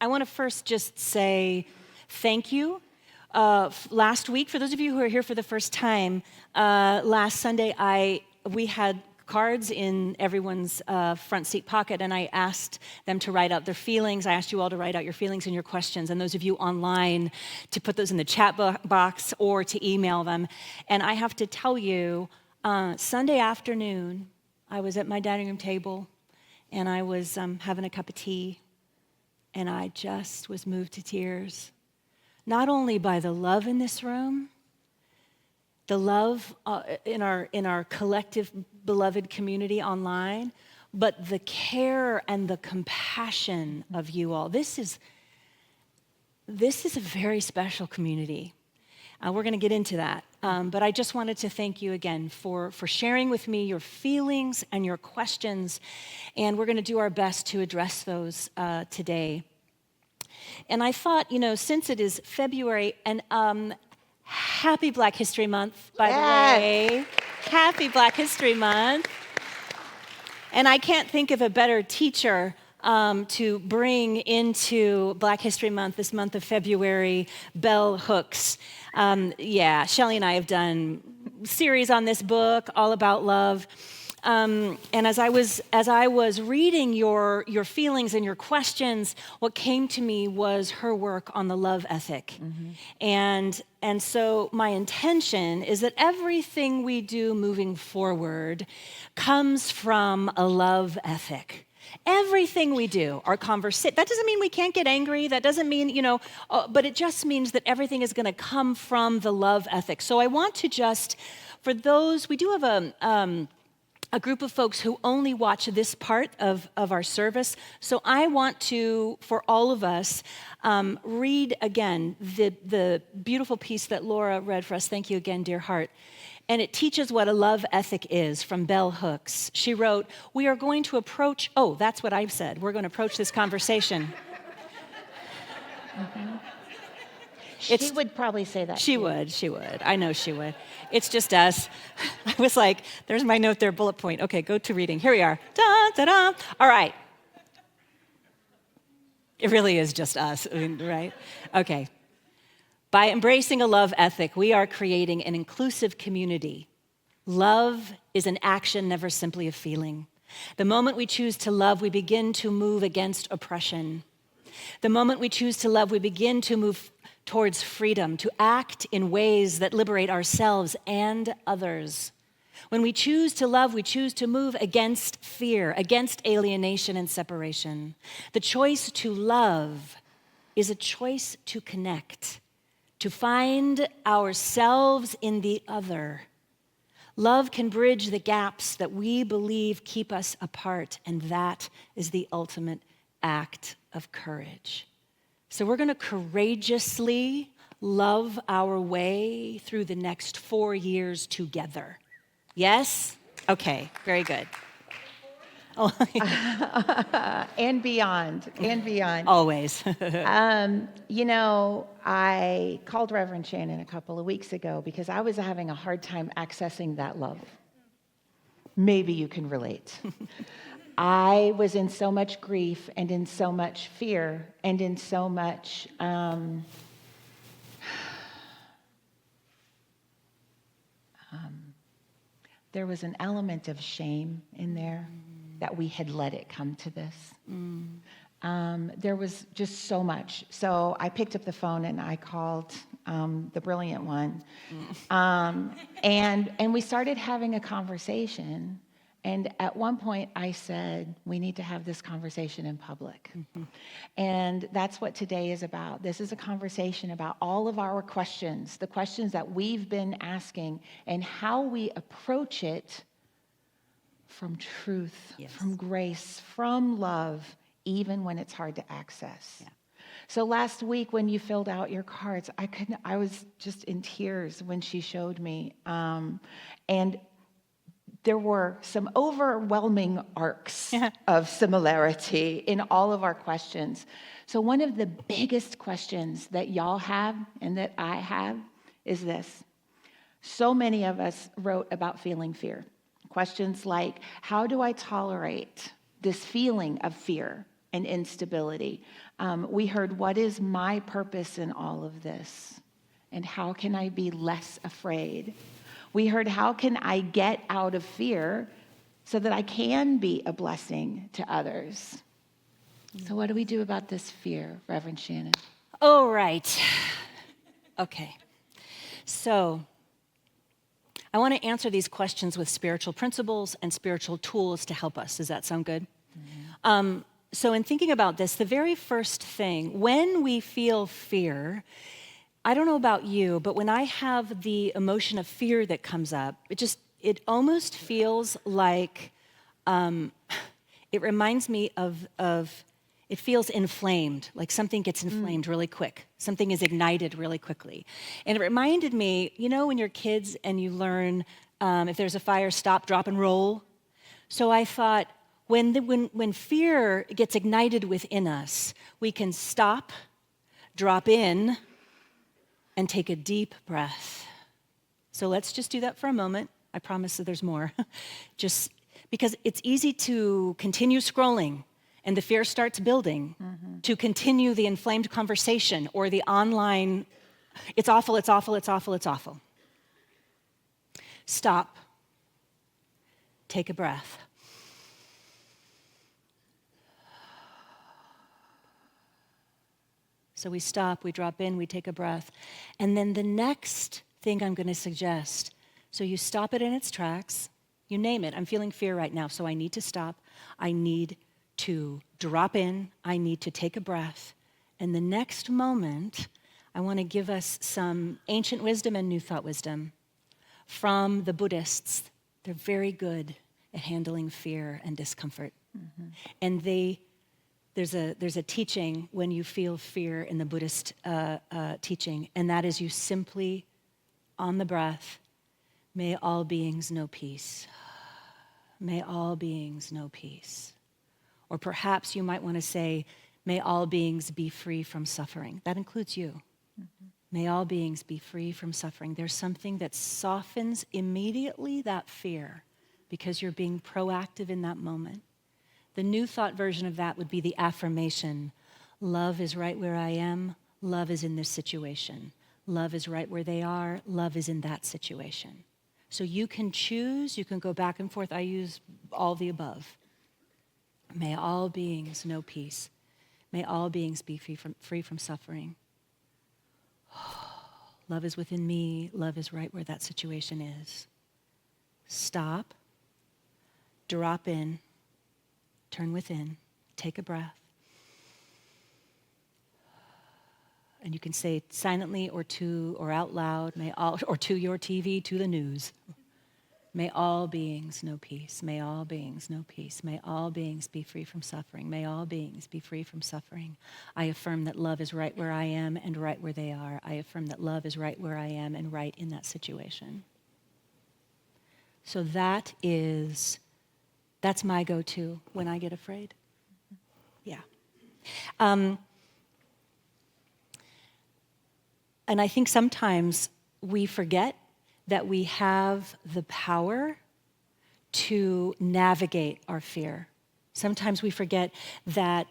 I want to first just say thank you. Last week, for those of you who are here for the first time, last Sunday, we had cards in everyone's front seat pocket, and I asked them to write out their feelings. I asked you all to write out your feelings and your questions, and those of you online to put those in the chat box or to email them. And I have to tell you, Sunday afternoon, I was at my dining room table, and I was having a cup of tea, and I just was moved to tears, not only by the love in this room, the love in our collective beloved community online, but the care and the compassion of you all. This is a very special community. We're going to get into that. But I just wanted to thank you again for sharing with me your feelings and your questions. And we're going to do our best to address those today. And I thought, since it is February, and happy Black History Month, by the way. Happy Black History Month. And I can't think of a better teacher to bring into Black History Month, this month of February, Bell Hooks. Shelley and I have done a series on this book, all about love. And as I was reading your feelings and your questions, what came to me was her work on the love ethic. Mm-hmm. And so my intention is that everything we do moving forward comes from a love ethic. Everything we do, our conversation, that doesn't mean we can't get angry. That doesn't mean, but it just means that everything is going to come from the love ethic. So I want to just, for those, we do have a group of folks who only watch this part of our service. So I want to, for all of us, read again the beautiful piece that Laura read for us. Thank you again, dear heart. And it teaches what a love ethic is from Bell Hooks. She wrote, we are going to approach, that's what I've said. We're going to approach this conversation. Mm-hmm. She would probably say that. She would. I know she would. It's just us. I was like, there's my note there, bullet point. Okay, go to reading. Here we are. Da, da, da. All right. It really is just us, right? Okay. By embracing a love ethic, we are creating an inclusive community. Love is an action, never simply a feeling. The moment we choose to love, we begin to move against oppression. The moment we choose to love, we begin to move towards freedom, to act in ways that liberate ourselves and others. When we choose to love, we choose to move against fear, against alienation and separation. The choice to love is a choice to connect, to find ourselves in the other. Love can bridge the gaps that we believe keep us apart, and that is the ultimate act of courage. So we're going to courageously love our way through the next 4 years together. Yes? Okay, very good. Oh. And beyond. Always. I called Reverend Shannon a couple of weeks ago because I was having a hard time accessing that love. Maybe you can relate. I was in so much grief and in so much fear and in so much there was an element of shame in there that we had let it come to this. There was just so much. So I picked up the phone and I called the brilliant one. And we started having a conversation. And at one point I said, we need to have this conversation in public. Mm-hmm. And that's what today is about. This is a conversation about all of our questions, the questions that we've been asking, and how we approach it from truth, yes, from grace, from love, even when it's hard to access. Yeah. So last week when you filled out your cards, I was just in tears when she showed me. And there were some overwhelming arcs of similarity in all of our questions. So one of the biggest questions that y'all have and that I have is this. So many of us wrote about feeling fear. Questions like, how do I tolerate this feeling of fear? and instability. We heard, what is my purpose in all of this? And how can I be less afraid? We heard, how can I get out of fear so that I can be a blessing to others? So what do we do about this fear, Reverend Shannon? Oh, right. Okay. So I want to answer these questions with spiritual principles and spiritual tools to help us. Does that sound good? Mm-hmm. So in thinking about this, the very first thing, when we feel fear, I don't know about you, but when I have the emotion of fear that comes up, it almost feels like, it reminds me of it feels inflamed, like something gets inflamed really quick. Something is ignited really quickly. And it reminded me, when you're kids and you learn, if there's a fire, stop, drop, and roll. So I thought, when fear gets ignited within us, we can stop, drop in, and take a deep breath. So let's just do that for a moment. I promise that there's more. Just because it's easy to continue scrolling and the fear starts building, to continue the inflamed conversation or the online, it's awful, it's awful, it's awful, it's awful. Stop. Take a breath. So we stop, we drop in, we take a breath. And then the next thing I'm going to suggest, so you stop it in its tracks, you name it. I'm feeling fear right now, so I need to stop. I need to drop in. I need to take a breath. And the next moment, I want to give us some ancient wisdom and new thought wisdom from the Buddhists. They're very good at handling fear and discomfort. And there's a teaching when you feel fear in the Buddhist teaching, and that is you simply, on the breath, may all beings know peace. May all beings know peace. Or perhaps you might want to say, may all beings be free from suffering. That includes you. May all beings be free from suffering. There's something that softens immediately that fear because you're being proactive in that moment. The new thought version of that would be the affirmation, love is right where I am, love is in this situation. Love is right where they are, love is in that situation. So you can choose, you can go back and forth. I use all the above. May all beings know peace. May all beings be free from suffering. Love is within me. Love is right where that situation is. Stop. Drop in. Turn within. Take a breath. And you can say it silently or out loud, or to your TV, to the news. May all beings know peace. May all beings know peace. May all beings be free from suffering. May all beings be free from suffering. I affirm that love is right where I am and right where they are. I affirm that love is right where I am and right in that situation. So that's my go-to when I get afraid. Yeah. And I think sometimes we forget that we have the power to navigate our fear. Sometimes we forget that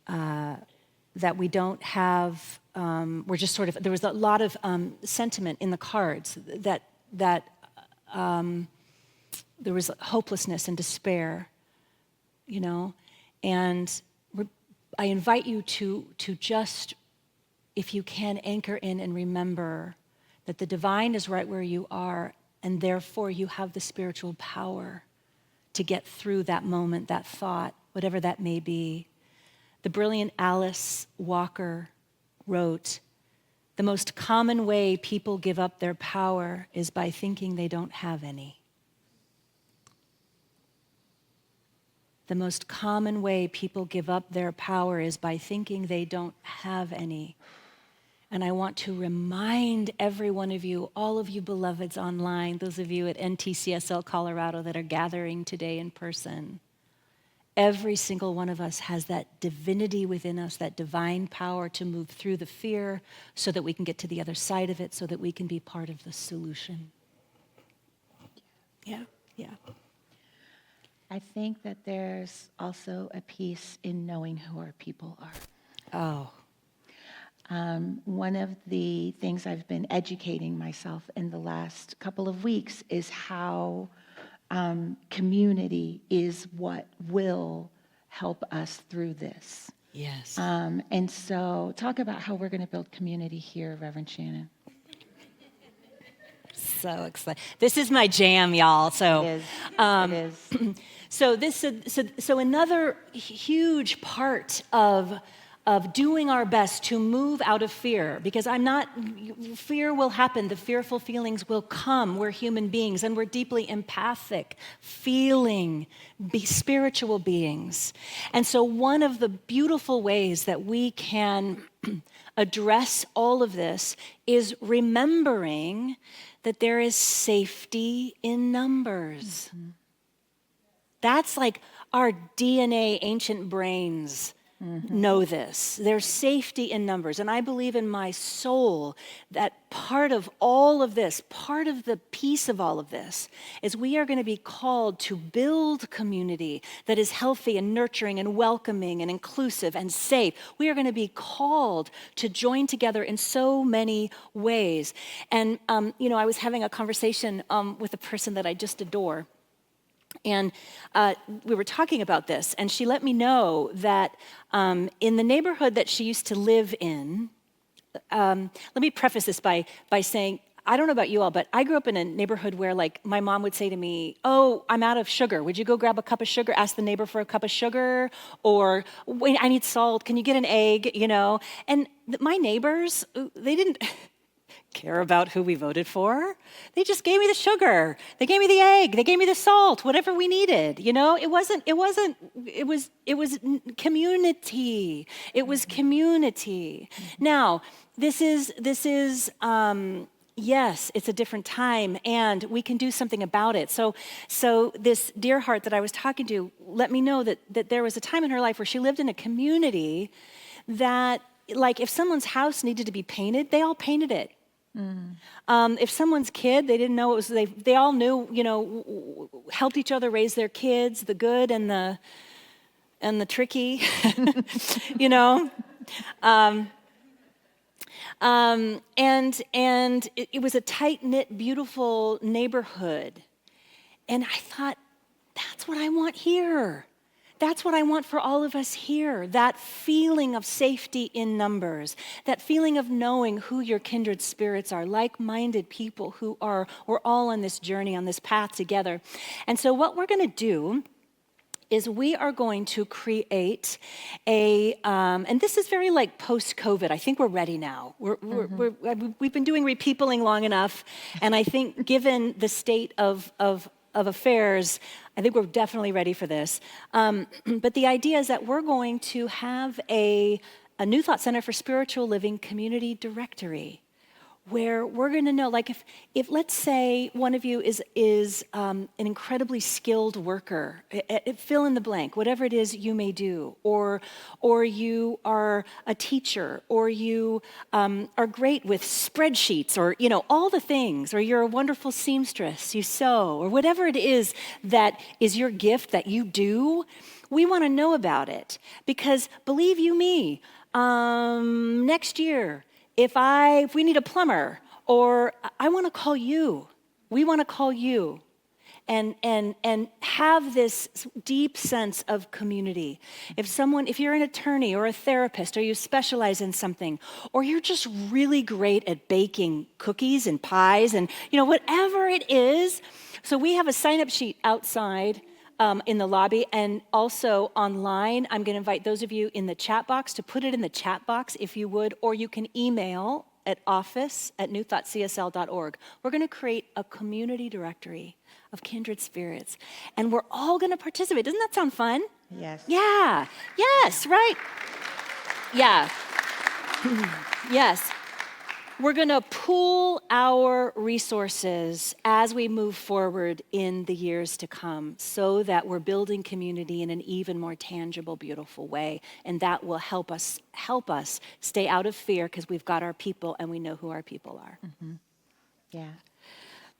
that we don't have. We're just sort of. There was a lot of sentiment in the cards that there was hopelessness and despair, and I invite you to just, if you can, anchor in and remember that the divine is right where you are, and therefore you have the spiritual power to get through that moment, that thought, whatever that may be. The brilliant Alice Walker wrote, "The most common way people give up their power is by thinking they don't have any." The most common way people give up their power is by thinking they don't have any. And I want to remind every one of you, all of you beloveds online, those of you at NTCSL Colorado that are gathering today in person, every single one of us has that divinity within us, that divine power to move through the fear so that we can get to the other side of it, so that we can be part of the solution. Yeah. I think that there's also a piece in knowing who our people are. Oh, One of the things I've been educating myself in the last couple of weeks is how community is what will help us through this. yes. And so, talk about how we're going to build community here, Reverend Shannon. So excited. This is my jam, y'all. So, It is. so another huge part of doing our best to move out of fear, because fear will happen. The fearful feelings will come. We're human beings, and we're deeply empathic, spiritual beings. And so one of the beautiful ways that we can address all of this is remembering that there is safety in numbers. Mm-hmm. That's like our DNA, ancient brains know this. There's safety in numbers. And I believe in my soul that part of all of this, part of the piece of all of this, is we are going to be called to build community that is healthy and nurturing and welcoming and inclusive and safe. We are going to be called to join together in so many ways. And, I was having a conversation with a person that I just adore. And we were talking about this, and she let me know that in the neighborhood that she used to live in, let me preface this by saying, I don't know about you all, but I grew up in a neighborhood where, like, my mom would say to me, "Oh, I'm out of sugar. Would you go grab a cup of sugar? Ask the neighbor for a cup of sugar." Or, "Wait, I need salt. Can you get an egg?" And my neighbors, they didn't care about who we voted for. They just gave me the sugar. They gave me the egg. They gave me the salt, whatever we needed. It was community. It was community. Now, this is yes, it's a different time, and we can do something about it. So this dear heart that I was talking to let me know that there was a time in her life where she lived in a community that, like, if someone's house needed to be painted, they all painted it. If someone's kid, they didn't know it was, they all knew, helped each other raise their kids, the good and the tricky, and it was a tight-knit, beautiful neighborhood. And I thought, that's what I want here. That's what I want for all of us here, that feeling of safety in numbers, that feeling of knowing who your kindred spirits are, like-minded people we're all on this journey, on this path together. And so what we're going to do is we are going to create and this is very like post-COVID. I think we're ready now. We've been doing repeopling long enough, and I think given the state of affairs, I think we're definitely ready for this. But the idea is that we're going to have a New Thought Center for Spiritual Living community directory, where we're going to know, like, if let's say one of you is an incredibly skilled worker, fill in the blank, whatever it is you may do, or you are a teacher, or you are great with spreadsheets, or all the things, or you're a wonderful seamstress, you sew, or whatever it is that is your gift that you do, we want to know about it, because believe you me, next year, if we need a plumber, or I want to call you, we want to call you and have this deep sense of community. If you're an attorney or a therapist, or you specialize in something, or you're just really great at baking cookies and pies and whatever it is. So we have a sign-up sheet outside in the lobby, and also online. I'm going to invite those of you in the chat box to put it in the chat box if you would, or you can email at office@newthoughtcsl.org. We're going to create a community directory of kindred spirits, and we're all going to participate. Doesn't that sound fun? Yes. Yeah. Yes, right. Yeah. Yes. We're going to pool our resources as we move forward in the years to come, so that we're building community in an even more tangible, beautiful way. And that will help us stay out of fear, because we've got our people and we know who our people are. Yeah.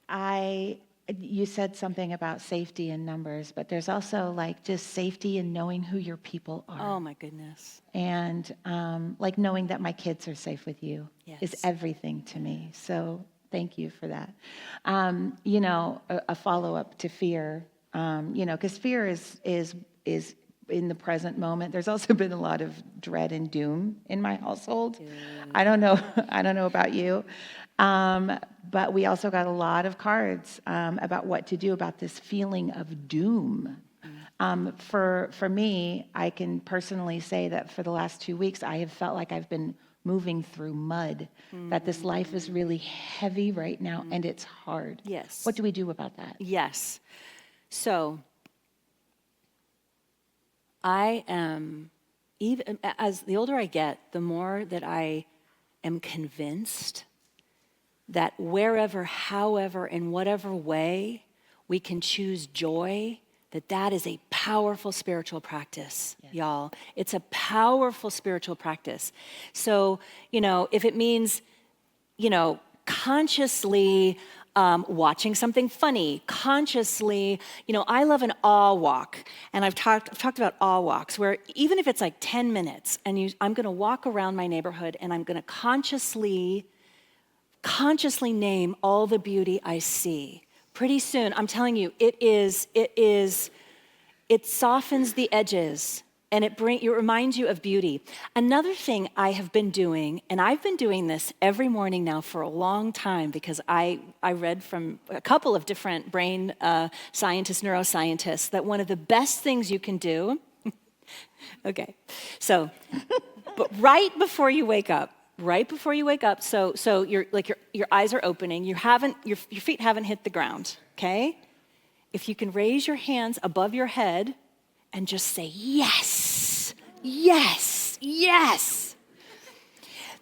I you said something about safety in numbers, but there's also like just safety in knowing who your people are. Oh my goodness. And like knowing that my kids are safe with you is Yes. everything to me. So thank you for that. You know, a follow-up to fear, you know, because fear is in the present moment. There's also been a lot of dread and doom in my household. I don't know. I don't know about you. But we also got a lot of cards about what to do about this feeling of doom. For me, I can personally say that for the last 2 weeks, I have felt like I've been moving through mud, that this life is really heavy right now and it's hard. Yes. What do we do about that? Yes. So I am, even as the older I get, the more that I am convinced that wherever, however, in whatever way we can choose joy, that is a powerful spiritual practice, y'all. It's a powerful spiritual practice. So, you know, if it means, you know, consciously watching something funny, consciously, you know, I love an awe walk, and I've talked about awe walks, where even if it's like 10 minutes, and I'm going to walk around my neighborhood, and I'm going to consciously name all the beauty I see. Pretty soon, I'm telling you, it softens the edges, and it reminds you of beauty. Another thing I have been doing, and I've been doing this every morning now for a long time, because I read from a couple of different brain scientists, neuroscientists, that one of the best things you can do, okay, so, but right before you wake up, so your eyes are opening, your feet haven't hit the ground, okay? If you can raise your hands above your head and just say, yes, yes, yes.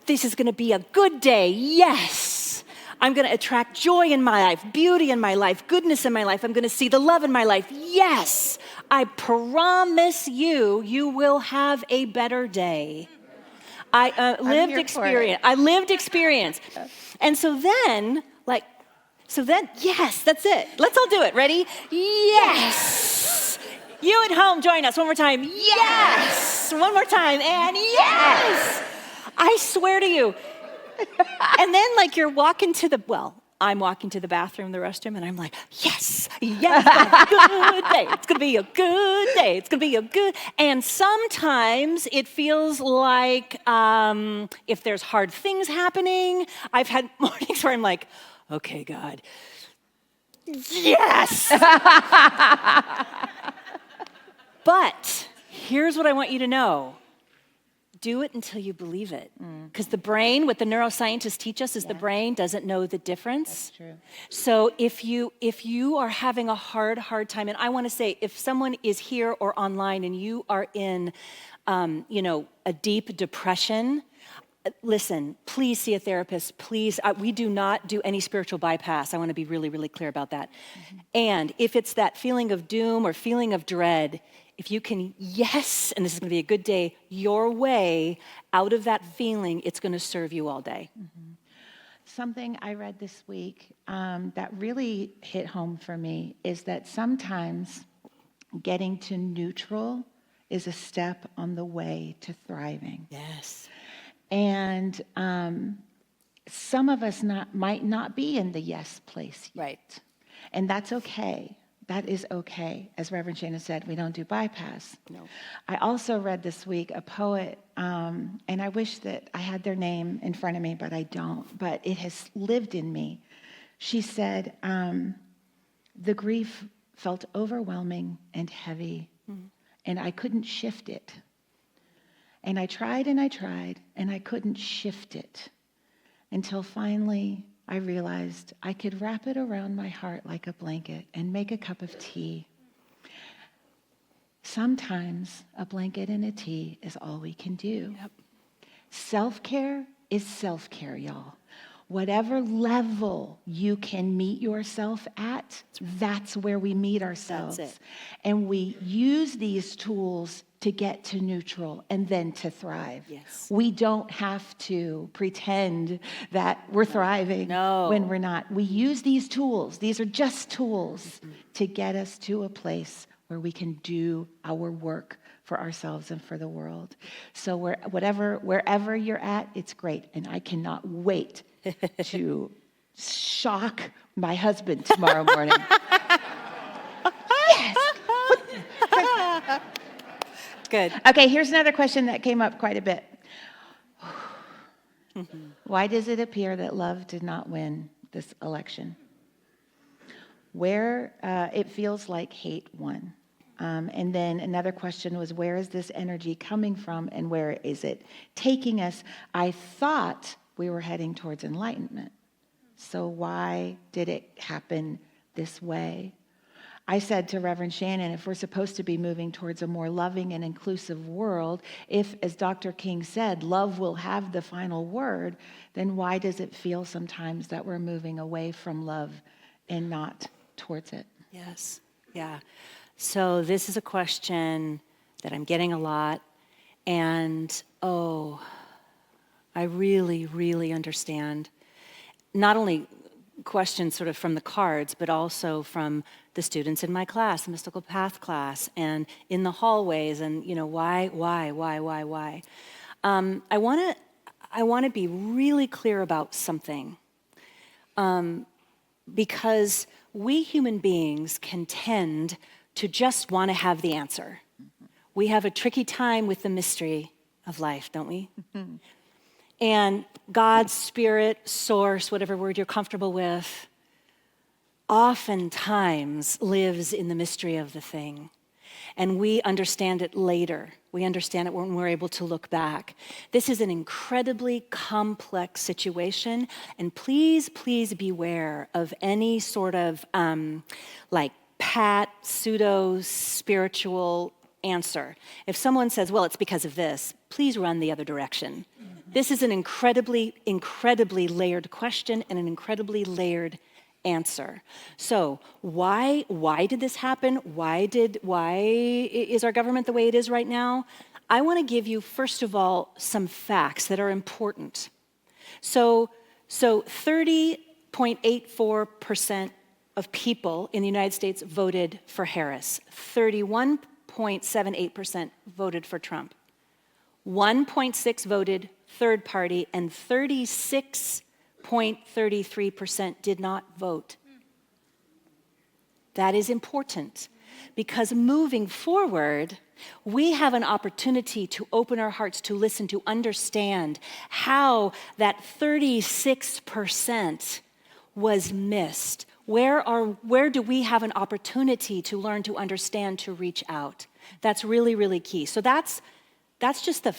This is gonna be a good day, yes. I'm gonna attract joy in my life, beauty in my life, goodness in my life. I'm gonna see the love in my life, yes. I promise you, you will have a better day. I lived experience. And so then, yes, that's it. Let's all do it. Ready? Yes. You at home, join us one more time. Yes. One more time, and yes. I swear to you. And then, like, I'm walking to the bathroom, the restroom, and I'm like, yes, it's gonna be a good day. It's gonna be a good, and sometimes it feels like if there's hard things happening, I've had mornings where I'm like, okay, God, yes. But here's what I want you to know. Do it until you believe it. Because the brain, what the neuroscientists teach us is the brain doesn't know the difference. That's true. So if you are having a hard time, and I want to say, if someone is here or online and you are in, a deep depression, listen, please see a therapist. Please, we do not do any spiritual bypass. I want to be really, really clear about that. And if it's that feeling of doom or feeling of dread, if you can, yes, and this is going to be a good day, your way out of that feeling, it's going to serve you all day. Something I read this week that really hit home for me is that sometimes getting to neutral is a step on the way to thriving. Yes. And some of us might not be in the yes place yet. Right. And that's okay. That is okay. As Reverend Shana said, we don't do bypass. No. I also read this week a poet, and I wish that I had their name in front of me, but I don't. But it has lived in me. She said, the grief felt overwhelming and heavy, and I couldn't shift it. And I tried, and I couldn't shift it until finally I realized I could wrap it around my heart like a blanket and make a cup of tea. Sometimes a blanket and a tea is all we can do. Yep. Self-care is self-care, y'all. Whatever level you can meet yourself at, that's where we meet ourselves. That's it. And we use these tools to get to neutral and then to thrive. Yes. We don't have to pretend that we're thriving No. when we're not. We use these tools. These are just tools to get us to a place where we can do our work for ourselves and for the world. So wherever you're at, it's great. And I cannot wait to shock my husband tomorrow morning. Yes. Good. Okay, here's another question that came up quite a bit. Why does it appear that love did not win this election? Where it feels like hate won. And then another question was, where is this energy coming from and where is it taking us? I thought we were heading towards enlightenment. So why did it happen this way? I said to Reverend Shannon, if we're supposed to be moving towards a more loving and inclusive world, if, as Dr. King said, love will have the final word, then why does it feel sometimes that we're moving away from love and not towards it? Yes. Yeah. So this is a question that I'm getting a lot. And, I really, really understand. Not only questions sort of from the cards, but also from the students in my class, the Mystical Path class, and in the hallways, and why? I want to be really clear about something, because we human beings can tend to just want to have the answer. We have a tricky time with the mystery of life, don't we? And God, Spirit, Source, whatever word you're comfortable with, oftentimes lives in the mystery of the thing. And we understand it later. We understand it when we're able to look back. This is an incredibly complex situation. And please, please beware of any sort of pat, pseudo-spiritual answer. If someone says, well, it's because of this, please run the other direction. This is an incredibly, incredibly layered question and an incredibly layered answer. So why did this happen? Why is our government the way it is right now? I want to give you, first of all, some facts that are important. So 30.84% of people in the United States voted for Harris. 31.78% voted for Trump. 1.6 voted third party, and 36.33% did not vote. That is important, because moving forward, we have an opportunity to open our hearts to listen, to understand how that 36% was missed. Where do we have an opportunity to learn, to understand, to reach out? That's really, really key. So that's just the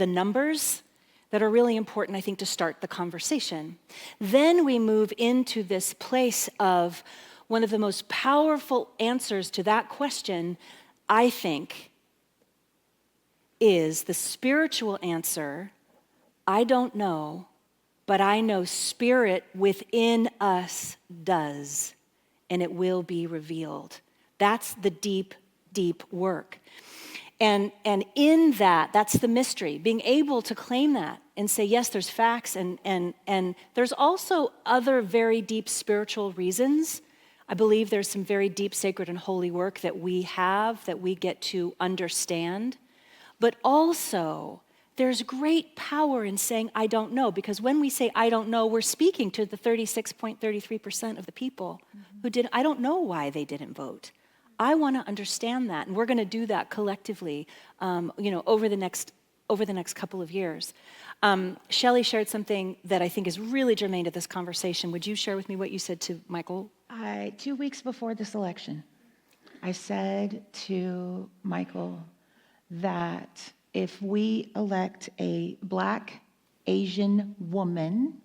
numbers that are really important, I think, to start the conversation. Then we move into this place of one of the most powerful answers to that question, I think, is the spiritual answer. I don't know, but I know Spirit within us does, and it will be revealed. That's the deep, deep work. And in that's the mystery, being able to claim that and say, yes, there's facts, and there's also other very deep spiritual reasons. I believe there's some very deep, sacred, and holy work that we have, that we get to understand. But also, there's great power in saying, I don't know, because when we say, I don't know, we're speaking to the 36.33% of the people who didn't. I don't know why they didn't vote. I want to understand that, and we're going to do that collectively, over the next couple of years. Shelley shared something that I think is really germane to this conversation. Would you share with me what you said to Michael? 2 weeks before this election, I said to Michael that if we elect a Black Asian woman,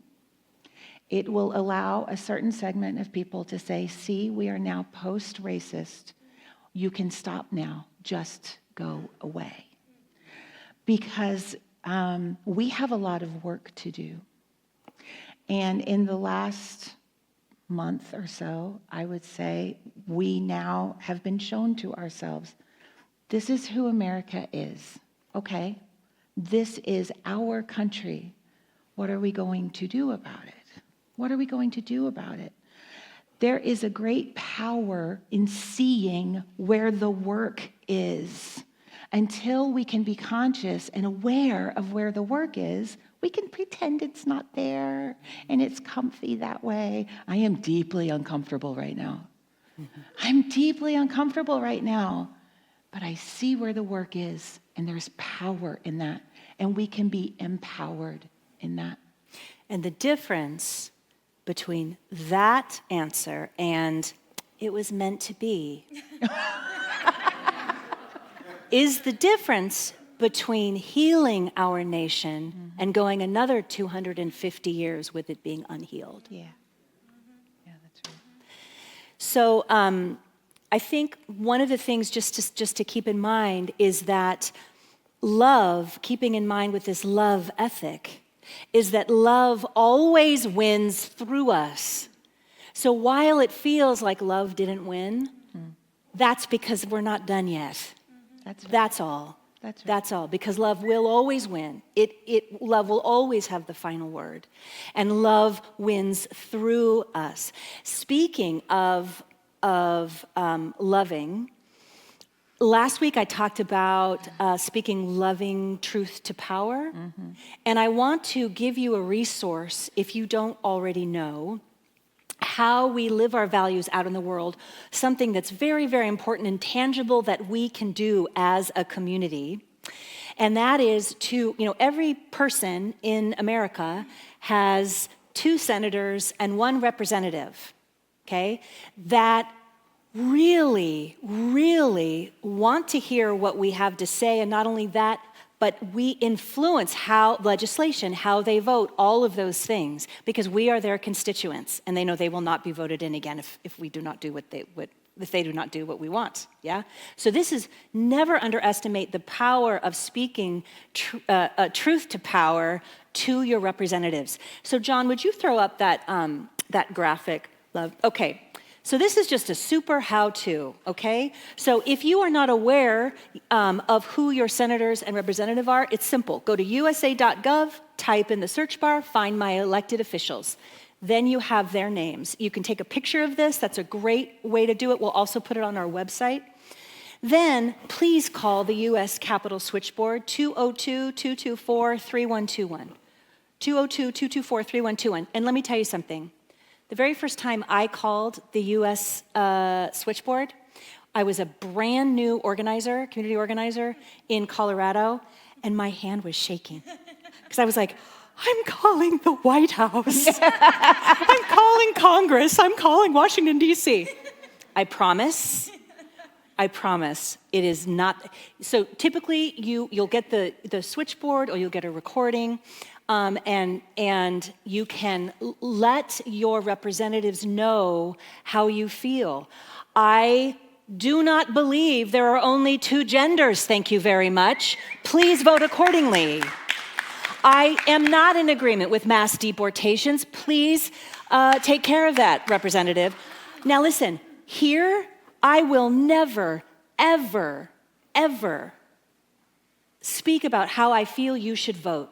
it will allow a certain segment of people to say, see, we are now post-racist. You can stop now. Just go away. Because we have a lot of work to do. And in the last month or so, I would say, we now have been shown to ourselves This is who America is, okay? This is our country. What are we going to do about it? What are we going to do about it? There is a great power in seeing where the work is. Until we can be conscious and aware of where the work is, we can pretend it's not there and it's comfy that way. I am deeply uncomfortable right now. I'm deeply uncomfortable right now. But I see where the work is, and there's power in that, and we can be empowered in that. And the difference between that answer and it was meant to be is the difference between healing our nation and going another 250 years with it being unhealed. Yeah. Yeah, that's right. So I think one of the things just to keep in mind is that love, keeping in mind with this love ethic, is that love always wins through us. So while it feels like love didn't win, that's because we're not done yet. That's right. That's all. That's right. That's all, because love will always win. Love will always have the final word. And love wins through us. Speaking of loving, last week I talked about speaking loving truth to power. And I want to give you a resource, if you don't already know, how we live our values out in the world, something that's very, very important and tangible that we can do as a community. And that is every person in America has 2 senators and 1 representative, okay, that really, really want to hear what we have to say. And not only that, but we influence how legislation, how they vote, all of those things, because we are their constituents, and they know they will not be voted in again if we do not do if they do not do what we want. Yeah. So this is, never underestimate the power of speaking truth to power to your representatives. So John, would you throw up that graphic? Love. Okay. So this is just a super how-to, okay? So if you are not aware of who your senators and representative are, it's simple. Go to usa.gov, type in the search bar, find my elected officials. Then you have their names. You can take a picture of this. That's a great way to do it. We'll also put it on our website. Then please call the U.S. Capitol Switchboard, 202-224-3121. 202-224-3121. And let me tell you something. The very first time I called the U.S. Switchboard, I was a brand new community organizer in Colorado, and my hand was shaking. Because I was like, I'm calling the White House. I'm calling Congress. I'm calling Washington, D.C. I promise, it is not. So typically, you'll get the switchboard or you'll get a recording. And you can let your representatives know how you feel. I do not believe there are only 2 genders, thank you very much. Please vote accordingly. I am not in agreement with mass deportations. Please take care of that, Representative. Now listen, here I will never, ever, ever speak about how I feel you should vote,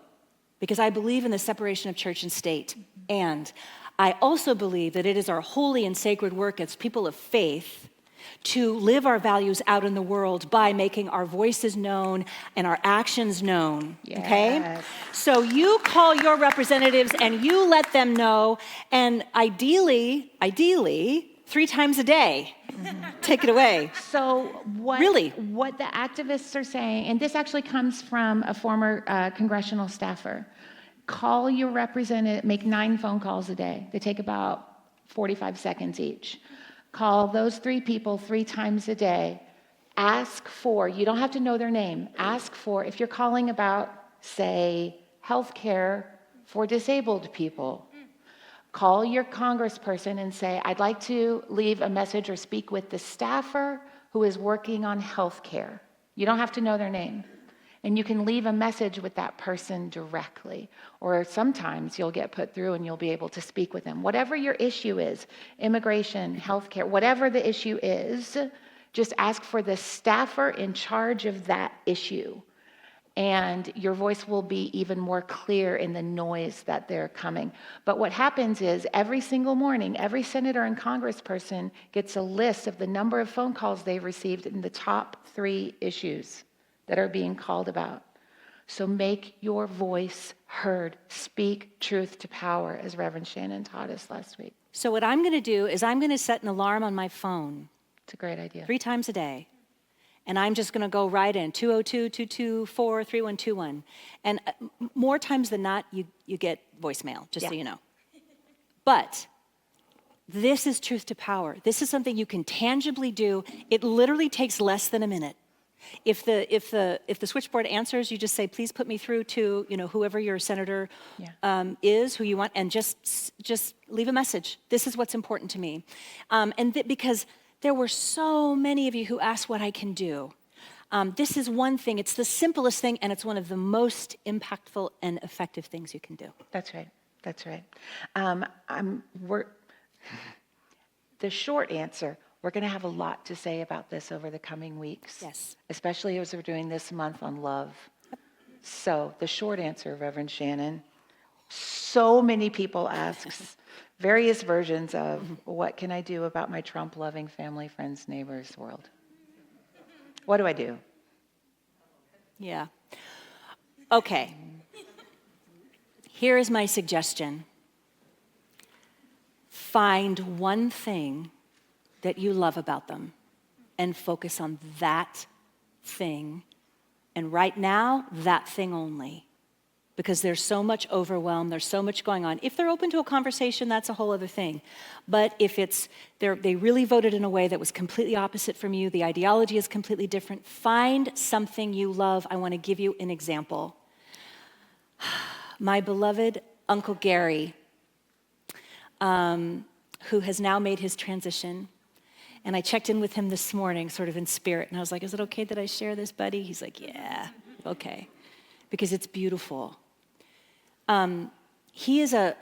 because I believe in the separation of church and state. And I also believe that it is our holy and sacred work as people of faith to live our values out in the world by making our voices known and our actions known, okay? So you call your representatives and you let them know, and ideally, 3 times a day. Take it away. So what the activists are saying, and this actually comes from a former congressional staffer, call your representative, make 9 phone calls a day. They take about 45 seconds each. Call those 3 people 3 times a day. Ask for, you don't have to know their name, ask for, if you're calling about, say, health care for disabled people, call your congressperson and say, I'd like to leave a message or speak with the staffer who is working on health care. You don't have to know their name. And you can leave a message with that person directly. Or sometimes you'll get put through and you'll be able to speak with them. Whatever your issue is, immigration, healthcare, whatever the issue is, Just ask for the staffer in charge of that issue, and your voice will be even more clear in the noise that they're coming. But what happens is every single morning, every senator and congressperson gets a list of the number of phone calls they've received in the top 3 issues that are being called about. So make your voice heard. Speak truth to power, as Reverend Shannon taught us last week. So what I'm going to do is I'm going to set an alarm on my phone It's a great idea. 3 times a day. And I'm just going to go right in, 202-224-3121. And more times than not, you get voicemail, just so you know. But this is truth to power. This is something you can tangibly do. It literally takes less than a minute. If the switchboard answers, you just say, please put me through to whoever your senator is, who you want, and just leave a message. This is what's important to me. Because there were so many of you who asked what I can do. This is one thing. It's the simplest thing, and it's one of the most impactful and effective things you can do. That's right. That's right. The short answer, we're going to have a lot to say about this over the coming weeks. Yes. Especially as we're doing this month on love. So the short answer, Reverend Shannon, so many people ask various versions of, what can I do about my Trump-loving family, friends, neighbors world? What do I do? Yeah. Okay. Here is my suggestion. Find one thing that you love about them and focus on that thing. And right now, that thing only. Because there's so much overwhelm, there's so much going on. If they're open to a conversation, that's a whole other thing. But if they really voted in a way that was completely opposite from you, the ideology is completely different, find something you love. I want to give you an example. My beloved Uncle Gary, who has now made his transition, and I checked in with him this morning, sort of in spirit, and I was like, is it okay that I share this, buddy? He's like, yeah, okay, because it's beautiful. He is an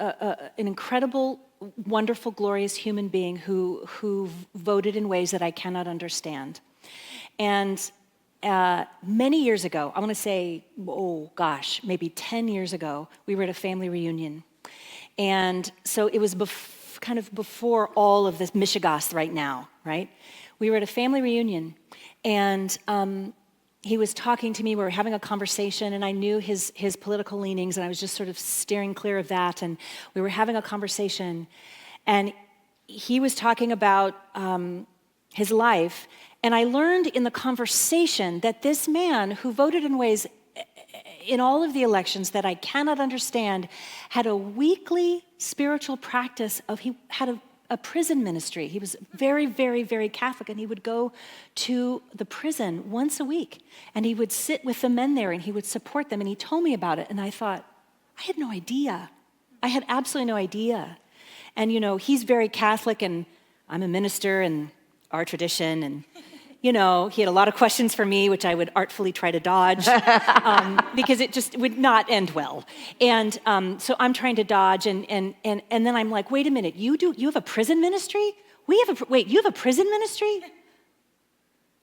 incredible, wonderful, glorious human being who voted in ways that I cannot understand. And many years ago, I want to say, maybe 10 years ago, we were at a family reunion. And so it was kind of before all of this mishigas right now, right? We were at a family reunion, and he was talking to me. We were having a conversation, and I knew his political leanings, and I was just sort of steering clear of that. And we were having a conversation, and he was talking about his life. And I learned in the conversation that this man who voted in ways in all of the elections that I cannot understand had a weekly spiritual practice he had a prison ministry. He was very, very, very Catholic, and he would go to the prison once a week, and he would sit with the men there, and he would support them, and he told me about it, and I thought, I had no idea. I had absolutely no idea. And, he's very Catholic, and I'm a minister in our tradition, and, he had a lot of questions for me, which I would artfully try to dodge, because it just would not end well. And so I'm trying to dodge, and then I'm like, wait a minute, you have a prison ministry? You have a prison ministry?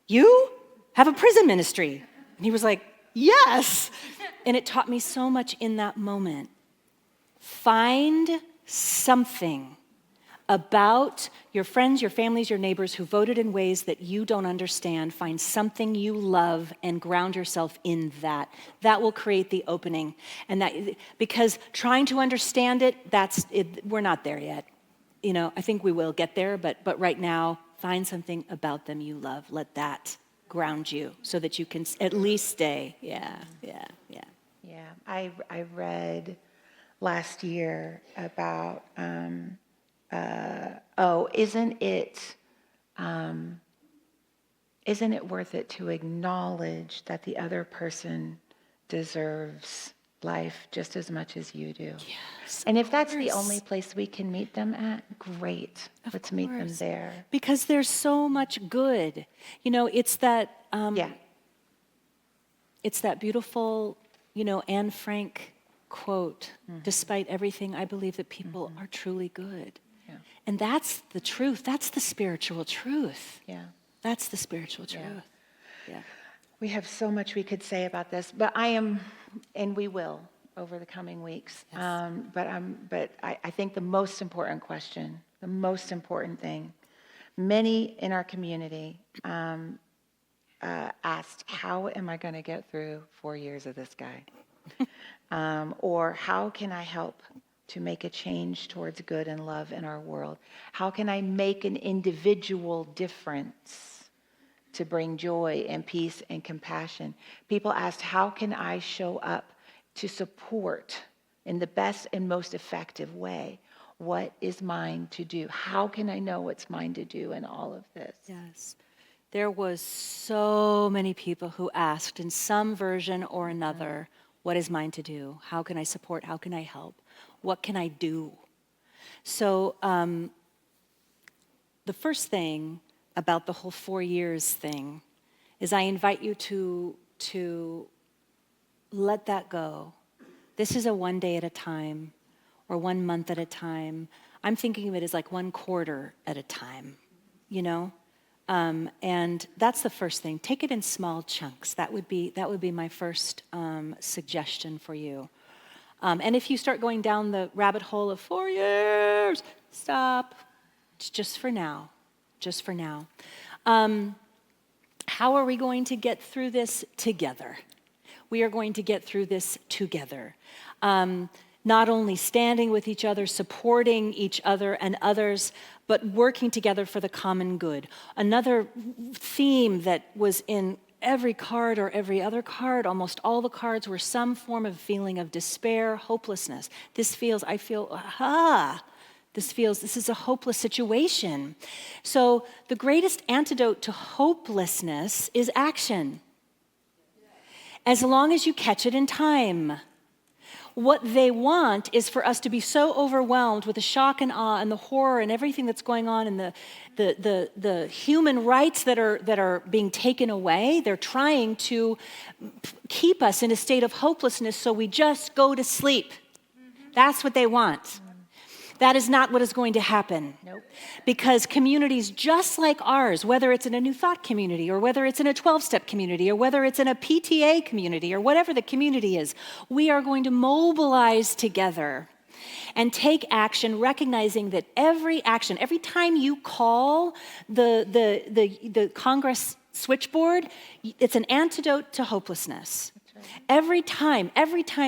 You have a prison ministry? And he was like, yes. And it taught me so much in that moment. Find something about your friends, your families, your neighbors who voted in ways that you don't understand. Find something you love and ground yourself in that. That will create the opening. And because trying to understand it, we're not there yet. I think we will get there, but right now, find something about them you love. Let that ground you so that you can at least stay. Yeah. I read last year about isn't it worth it to acknowledge that the other person deserves life just as much as you do? Yes. And if that's the only place we can meet them at, great. Let's meet them there. Because there's so much good. It's that it's that beautiful, Anne Frank quote, despite everything, I believe that people are truly good. Yeah. And that's the truth. That's the spiritual truth. Yeah. That's the spiritual truth. Yeah. We have so much we could say about this, but and we will over the coming weeks. Yes. But I think the most important question, the most important thing, many in our community asked, how am I going to get through 4 years of this guy? Or how can I help to make a change towards good and love in our world? How can I make an individual difference to bring joy and peace and compassion? People asked, how can I show up to support in the best and most effective way? What is mine to do? How can I know what's mine to do in all of this? Yes. There was so many people who asked in some version or another, what is mine to do? How can I support? How can I help? What can I do? So the first thing about the whole 4 years thing is I invite you to let that go. This is a 1 day at a time or 1 month at a time. I'm thinking of it as like 1 quarter at a time, you know? And that's the first thing. Take it in small chunks. That would be my first suggestion for you. And if you start going down the rabbit hole of 4 years, stop. It's just for now. Just for now. How are we going to get through this together? We are going to get through this together. Not only standing with each other, supporting each other and others, but working together for the common good. Another theme that was in every card or every other card, almost all the cards, were some form of feeling of despair, hopelessness. This is a hopeless situation. So the greatest antidote to hopelessness is action. As long as you catch it in time. What they want is for us to be so overwhelmed with the shock and awe and the horror and everything that's going on and the human rights that are being taken away. They're trying to keep us in a state of hopelessness so we just go to sleep. That's what they want. That is not what is going to happen. Nope. Because communities just like ours, whether it's in a New Thought community or whether it's in a 12-step community or whether it's in a PTA community or whatever the community is, we are going to mobilize together and take action, recognizing that every action, every time you call the Congress switchboard, it's an antidote to hopelessness. Every time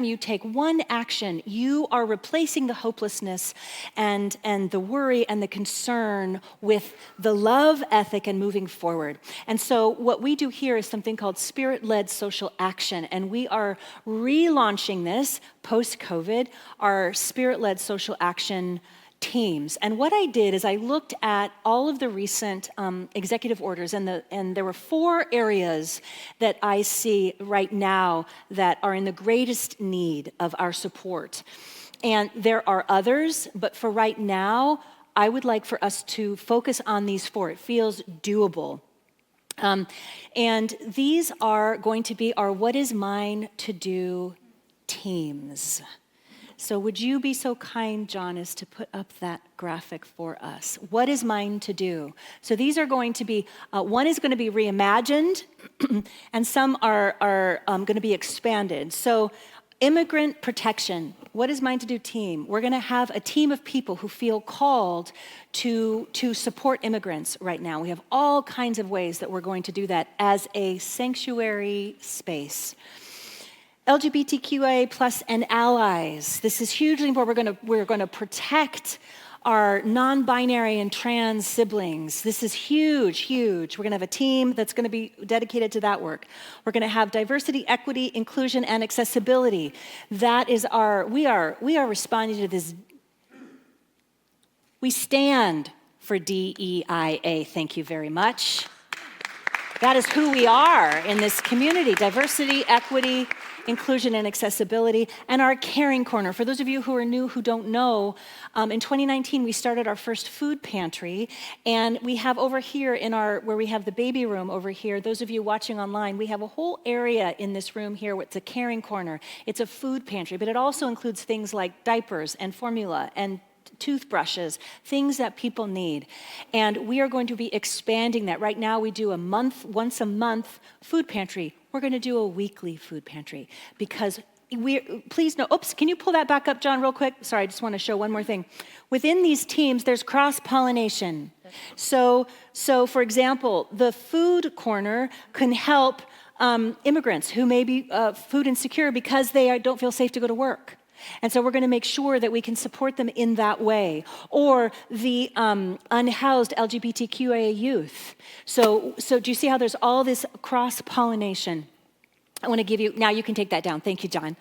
you take one action, you are replacing the hopelessness and the worry and the concern with the love ethic and moving forward. And so what we do here is something called Spirit-Led Social Action, and we are relaunching this post-COVID, our Spirit-Led Social Action teams. And what I did is I looked at all of the recent executive orders, and there were 4 areas that I see right now that are in the greatest need of our support. And there are others, but for right now, I would like for us to focus on these 4. It feels doable. And these are going to be our What Is Mine to Do teams. So would you be so kind, John, as to put up that graphic for us? What is mine to do? So these are going to be, one is going to be reimagined, and some are going to be expanded. So immigrant protection, what is mine to do team? We're going to have a team of people who feel called to support immigrants right now. We have all kinds of ways that we're going to do that as a sanctuary space. LGBTQIA plus and allies. This is hugely important. We're going to protect our non-binary and trans siblings. This is huge, huge. We're going to have a team that's going to be dedicated to that work. We're going to have diversity, equity, inclusion, and accessibility. That is we are responding to this. We stand for DEIA. Thank you very much. That is who we are in this community: diversity, equity, inclusion, and accessibility. And our caring corner. For those of you who are new, who don't know, in 2019 we started our first food pantry, and we have over here where we have the baby room over here. Those of you watching online, we have a whole area in this room here. It's a caring corner. It's a food pantry, but it also includes things like diapers and formula and toothbrushes, things that people need. And we are going to be expanding that. Right now we do once a month food pantry. We're going to do a weekly food pantry because please no, oops, can you pull that back up, John, real quick? Sorry, I just want to show one more thing. Within these teams, there's cross-pollination. So for example, the food corner can help immigrants who may be food insecure because they don't feel safe to go to work. And so we're going to make sure that we can support them in that way. Or the unhoused LGBTQIA youth. So do you see how there's all this cross-pollination? I want to give you, now you can take that down. Thank you, John.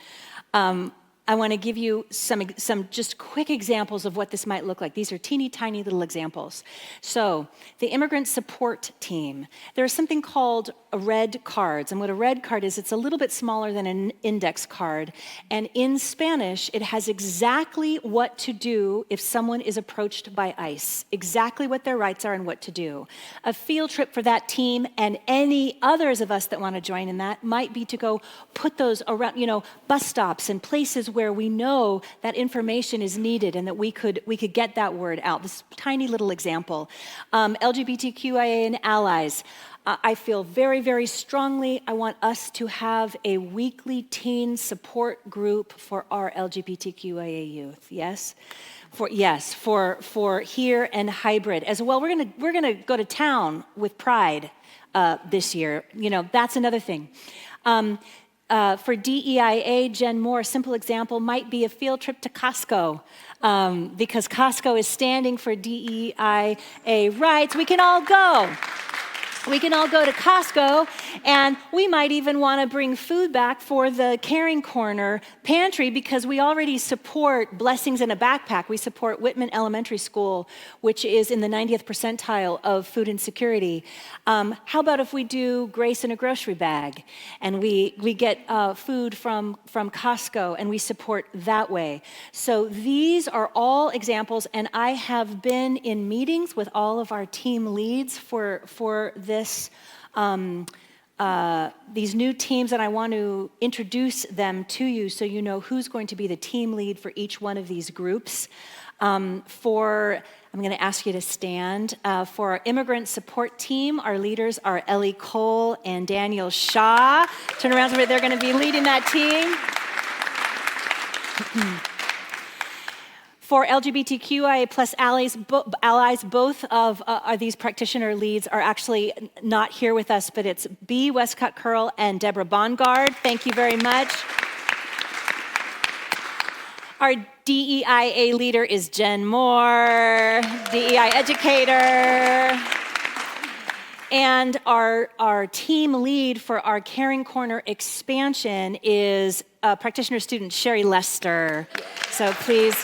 I want to give you some just quick examples of what this might look like. These are teeny tiny little examples. So the immigrant support team, there's something called red cards. And what a red card is, it's a little bit smaller than an index card. And in Spanish, it has exactly what to do if someone is approached by ICE, exactly what their rights are and what to do. A field trip for that team and any others of us that want to join in that might be to go put those around, bus stops and places where we know that information is needed and that we could get that word out. This tiny little example. LGBTQIA and allies. I feel very, very strongly I want us to have a weekly teen support group for our LGBTQIA youth. Yes? For here and hybrid as well. We're gonna go to town with Pride this year. That's another thing. For DEIA, Jen Moore, a simple example might be a field trip to Costco because Costco is standing for DEIA rights. We can all go. We can all go to Costco, and we might even want to bring food back for the Caring Corner pantry because we already support Blessings in a Backpack. We support Whitman Elementary School, which is in the 90th percentile of food insecurity. How about if we do Grace in a Grocery Bag, and we get food from Costco, and we support that way. So these are all examples, and I have been in meetings with all of our team leads for this, these new teams, and I want to introduce them to you so you know who's going to be the team lead for each one of these groups. I'm going to ask you to stand. For our immigrant support team, our leaders are Ellie Cole and Daniel Shaw. Turn around, they're going to be leading that team. For LGBTQIA plus allies, both of these practitioner leads are actually not here with us, but it's B. Westcott Curl and Deborah Bongard. Thank you very much. Our DEIA leader is Jen Moore, DEI educator. And our team lead for our Caring Corner expansion is practitioner student Sherry Lester. So please.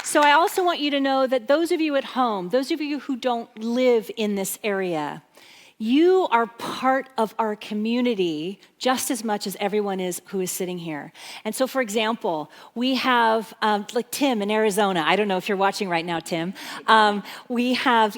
So I also want you to know that those of you at home, those of you who don't live in this area, you are part of our community just as much as everyone is who is sitting here. And so, for example, we have like Tim in Arizona. I don't know if you're watching right now, Tim. We have,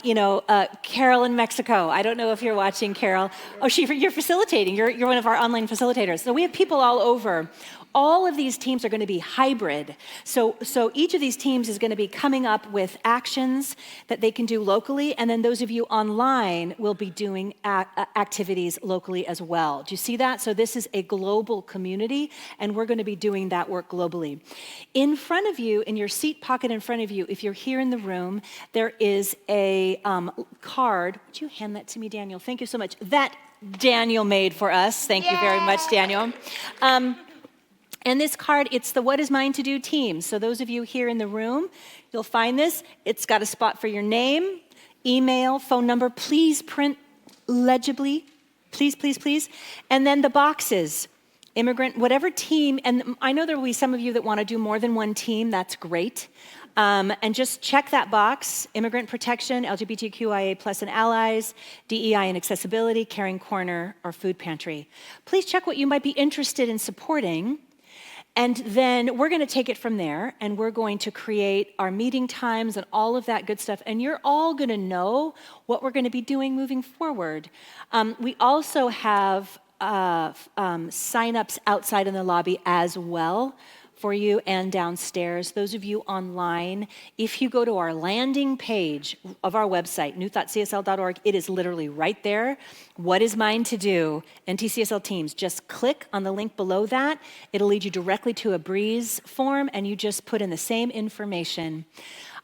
Carol in Mexico. I don't know if you're watching, Carol. Oh, you're facilitating. You're one of our online facilitators. So we have people all over. All of these teams are going to be hybrid. So each of these teams is going to be coming up with actions that they can do locally, and then those of you online will be doing activities locally as well. Do you see that? So this is a global community, and we're going to be doing that work globally. In front of you, in your seat pocket in front of you, if you're here in the room, there is a card. Would you hand that to me, Daniel? Thank you so much. That Daniel made for us. Thank you very much, Daniel. And this card, it's the What Is Mine to Do team. So those of you here in the room, you'll find this. It's got a spot for your name, email, phone number. Please print legibly. Please, please, please. And then the boxes, immigrant, whatever team. And I know there will be some of you that want to do more than one team. That's great. And just check that box, immigrant protection, LGBTQIA plus and allies, DEI and accessibility, Caring Corner, or food pantry. Please check what you might be interested in supporting. And then we're going to take it from there, and we're going to create our meeting times and all of that good stuff. And you're all going to know what we're going to be doing moving forward. We also have sign-ups outside in the lobby as well for you and downstairs. Those of you online, if you go to our landing page of our website, new.csl.org, it is literally right there. What is mine to do? NTCSL teams, just click on the link below that. It'll lead you directly to a Breeze form, and you just put in the same information.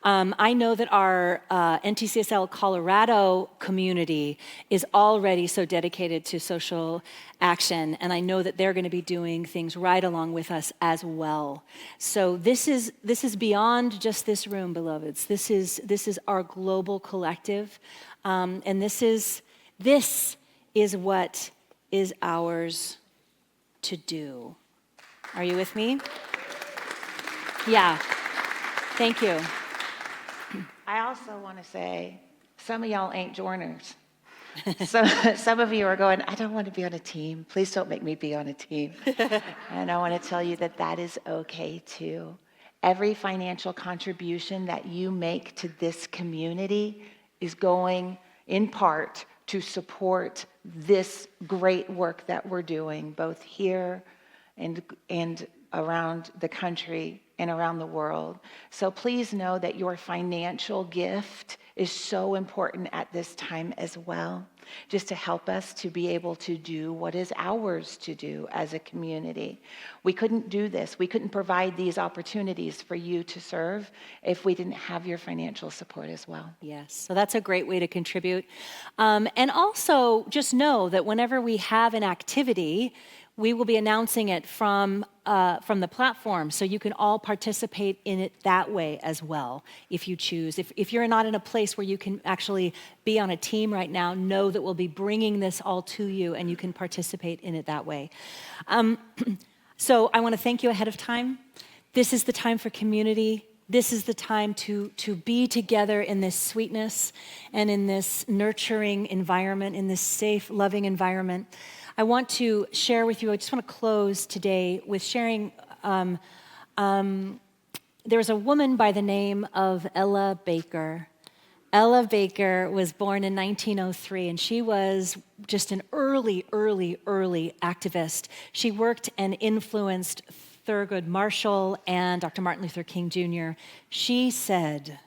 I know that our NTCSL Colorado community is already so dedicated to social action, and I know that they're going to be doing things right along with us as well. So this is beyond just this room, beloveds. This is our global collective, and this is what is ours to do. Are you with me? Yeah. Thank you. I also want to say, some of y'all ain't joiners. Some of you are going, I don't want to be on a team. Please don't make me be on a team. And I want to tell you that that is okay too. Every financial contribution that you make to this community is going in part to support this great work that we're doing, both here and around the country and around the world. So please know that your financial gift is so important at this time as well, just to help us to be able to do what is ours to do as a community. We couldn't do this. We couldn't provide these opportunities for you to serve if we didn't have your financial support as well. Yes, so that's a great way to contribute. And also just know that whenever we have an activity, we will be announcing it from the platform, so you can all participate in it that way as well, if you choose. If you're not in a place where you can actually be on a team right now, know that we'll be bringing this all to you, and you can participate in it that way. So I want to thank you ahead of time. This is the time for community. This is the time to be together in this sweetness and in this nurturing environment, in this safe, loving environment. I want to share with you, I just want to close today with sharing, there's a woman by the name of Ella Baker. Ella Baker was born in 1903, and she was just an early activist. She worked and influenced Thurgood Marshall and Dr. Martin Luther King Jr. She said,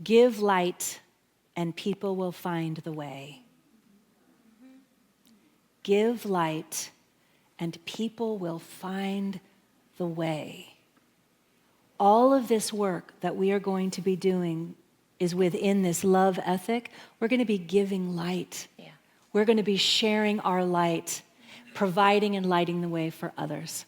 "Give light and people will find the way. Give light and people will find the way." All of this work that we are going to be doing is within this love ethic. We're going to be giving light. Yeah. We're going to be sharing our light, providing and lighting the way for others.